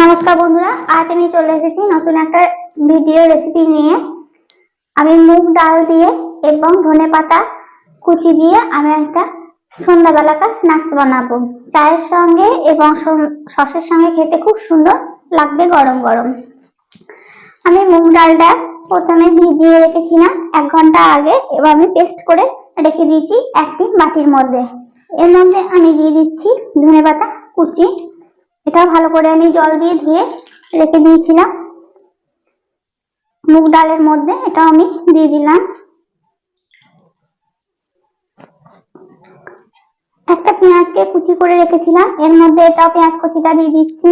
নমস্কার বন্ধুরা, আজ আমি চলে এসেছি নতুন একটা ভিডিও রেসিপি নিয়ে। আমি মুগ ডাল দিয়ে এবং ধনেপাতা কুচি দিয়ে আমি একটা সন্ধ্যাবেলাকার স্ন্যাক্স বানাবো। চায়ের সঙ্গে এবং সসের সঙ্গে খেতে খুব সুন্দর লাগবে গরম গরম। আমি মুগ ডালটা প্রথমে ভিজিয়ে রেখেছিলাম 1 ঘন্টা আগে, এবার আমি পেস্ট করে রেখে দিয়েছি একটি বাটির মধ্যে। এর মধ্যে আমি দিয়ে দিচ্ছি ধনেপাতা কুচি। এটা ভালো করে আমি জল দিয়ে ধুয়ে রেখে দিয়েছিলাম মুগ ডালের মধ্যে, এটা আমি দিয়ে দিলাম। একটা পেঁয়াজকে কুচি করে রেখেছিলাম, এর মধ্যে এটাও পেঁয়াজ কুচিটা দিয়ে দিচ্ছি।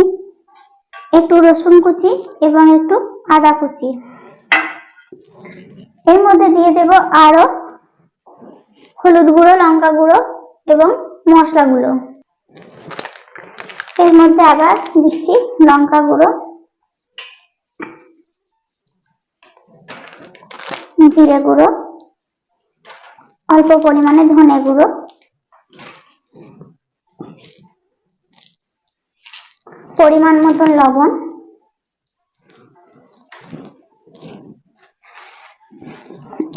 একটু রসুন কুচি এবং একটু আদা কুচি। এর মধ্যে দিয়ে দেব আরো হলুদ গুঁড়ো, লঙ্কা গুঁড়ো এবং মশলা গুঁড়ো। এর মধ্যে আবার দিচ্ছি লঙ্কা গুঁড়ো, জিরে গুঁড়ো, অল্প পরিমাণে ধনে গুঁড়ো, পরিমাণ মতন লবণ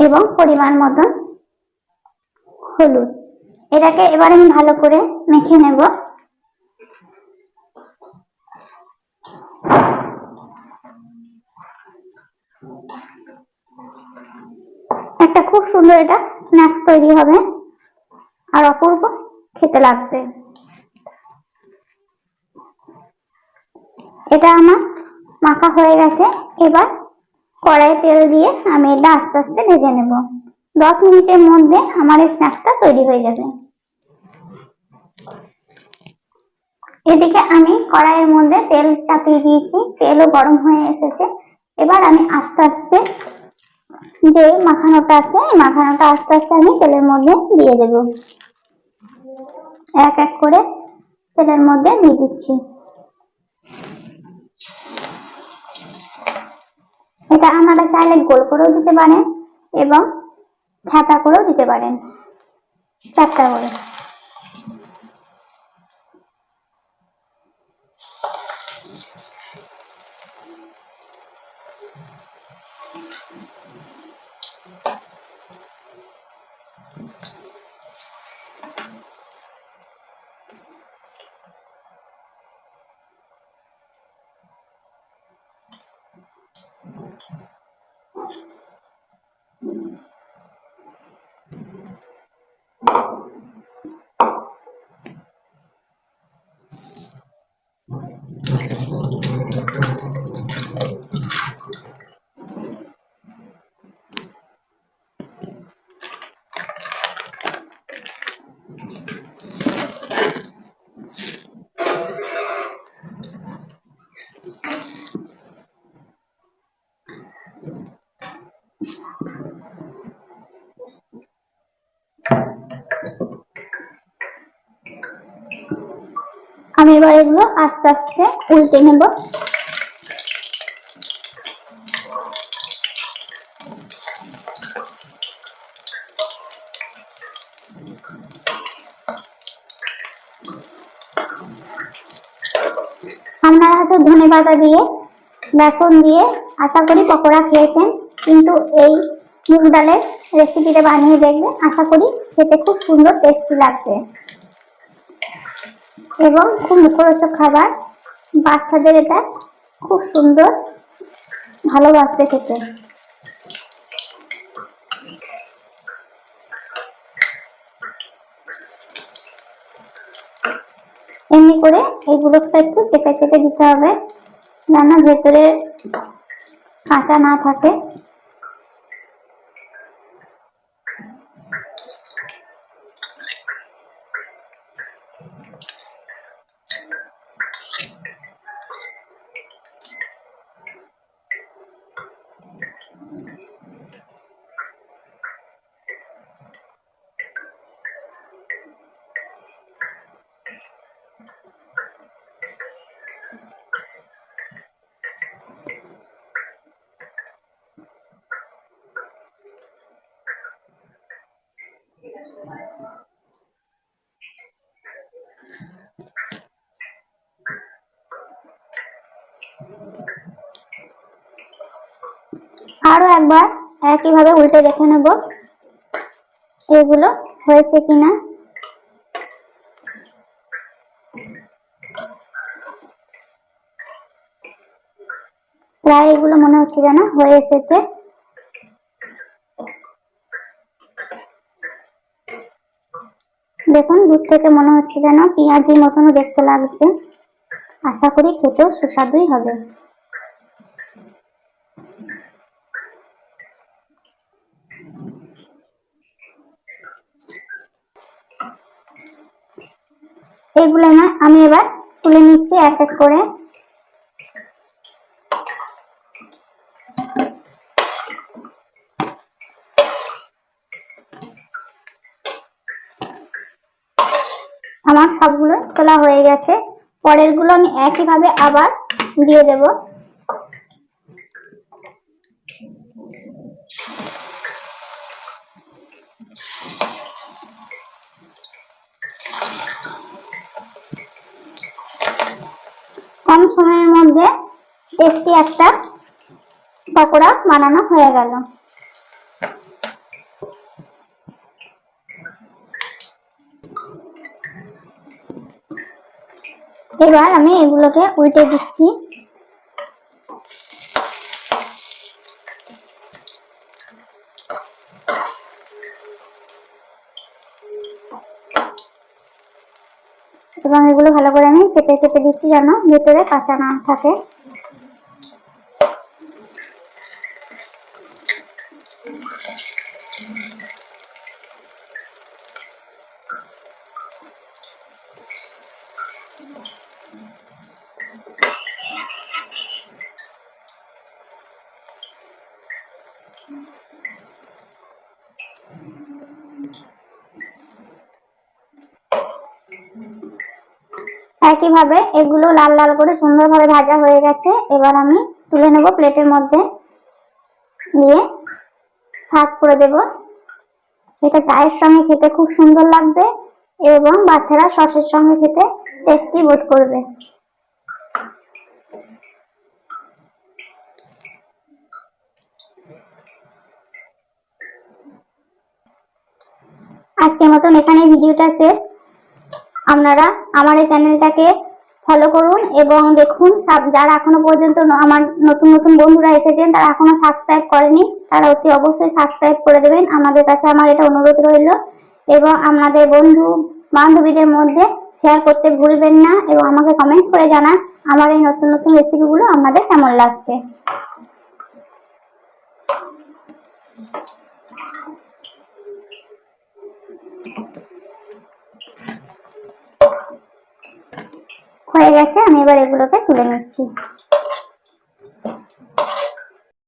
এবং পরিমাণ মতন হলুদ। এটাকে এবার আমি ভালো করে মেখে নেব। একটা খুব সুন্দর এটা স্ন্যাক্স তৈরি হবে আর অপূর্ব খেতে লাগবে। এটা আমার মাখা হয়ে গেছে। এবার কড়াই তেল দিয়ে আমি এটা আস্তে আস্তে ভেজে নেব। 10 মিনিটের মধ্যে আমার এই স্ন্যাক্সটা তৈরি হয়ে যাবে। এদিকে আমি কড়াইয়ের মধ্যে তেল চাপিয়ে দিয়েছি, তেলও গরম হয়ে এসেছে। এবার আমি আস্তে আস্তে যে মাখানোটা আছে, এই মাখানোটা আস্তে আস্তে আমি তেলের মধ্যে দিয়ে দেব। এক এক করে তেলের মধ্যে দিয়ে দিচ্ছি। এটা আপনারা চাইলে গোল করেও দিতে পারেন এবং ছাতা করেও দিতে পারেন, 4টা করে। আমি এবার এগুলো আস্তে আস্তে উল্টে নেব। আপনারা হয়তো ধনেপাতা দিয়ে, বেসন দিয়ে আশা করি পকোড়া খেয়েছেন, কিন্তু এই মুগ ডালের রেসিপিটা বানিয়ে দেখবেন, আশা করি খেতে খুব সুন্দর টেস্টি লাগবে এবং খুব মুখরোচক খাবার। বাচ্চাদের এটা খুব সুন্দর ভালোবাসবে খেতে। এমনি করে এইগুলোকে একটু চেপে চেপে দিতে হবে যেন ভেতরে কাঁচা না থাকে। আরো একবার একইভাবে উল্টে দেখে নেব এগুলো হয়েছে কিনা। প্রায় এগুলো মনে হচ্ছে যেন হয়ে এসেছে। দেখুন দূর থেকে মনে হচ্ছে যেন পেঁয়াজির মতনও দেখতে লাগছে। আশা করি খেতেও সুস্বাদুই হবে। এগুলো না আমি এবার তুলে নিচ্ছি এক এক করে। আমার সবগুলো তোলা হয়ে গেছে। পরের গুলো আমি একইভাবে আবার দিয়ে দেব। কম সময়ের মধ্যে টেস্টি একটা পকোড়া বানানো হয়ে গেল। এবার আমি এগুলোকে উল্টে দিচ্ছি। এবং এগুলো ভালো করে আমি চেপে চেপে দিচ্ছি যেন ভেতরে কাঁচা না থাকে। একইভাবে এগুলো লাল লাল করে সুন্দরভাবে ভাজা হয়ে গেছে। এবার আমি তুলে নেব প্লেটের মধ্যে দিয়ে সার্ভ করে দেব। এটা চায়ের সঙ্গে খেতে খুব সুন্দর লাগবে এবং বাচ্চারা সসের সঙ্গে খেতে টেস্টি বোধ করবে। আজকের মতন এখানে ভিডিওটা শেষ। আপনারা আমার এই চ্যানেলটাকে ফলো করুন এবং দেখুন। যারা এখনো পর্যন্ত আমার নতুন নতুন বন্ধুরা এসেছেন তারা এখনো সাবস্ক্রাইব করেনি, তারা অতি অবশ্যই সাবস্ক্রাইব করে দেবেন। আমাদের কাছে আমার এটা অনুরোধ রইল। এবং আপনাদের বন্ধু বান্ধবীদের মধ্যে শেয়ার করতে ভুলবেন না এবং আমাকে কমেন্ট করে জানান আমার এই নতুন নতুন রেসিপিগুলো আপনাদের কেমন লাগছে। হয়ে গেছে, আমি এবার এগুলোকে তুলে নিচ্ছি।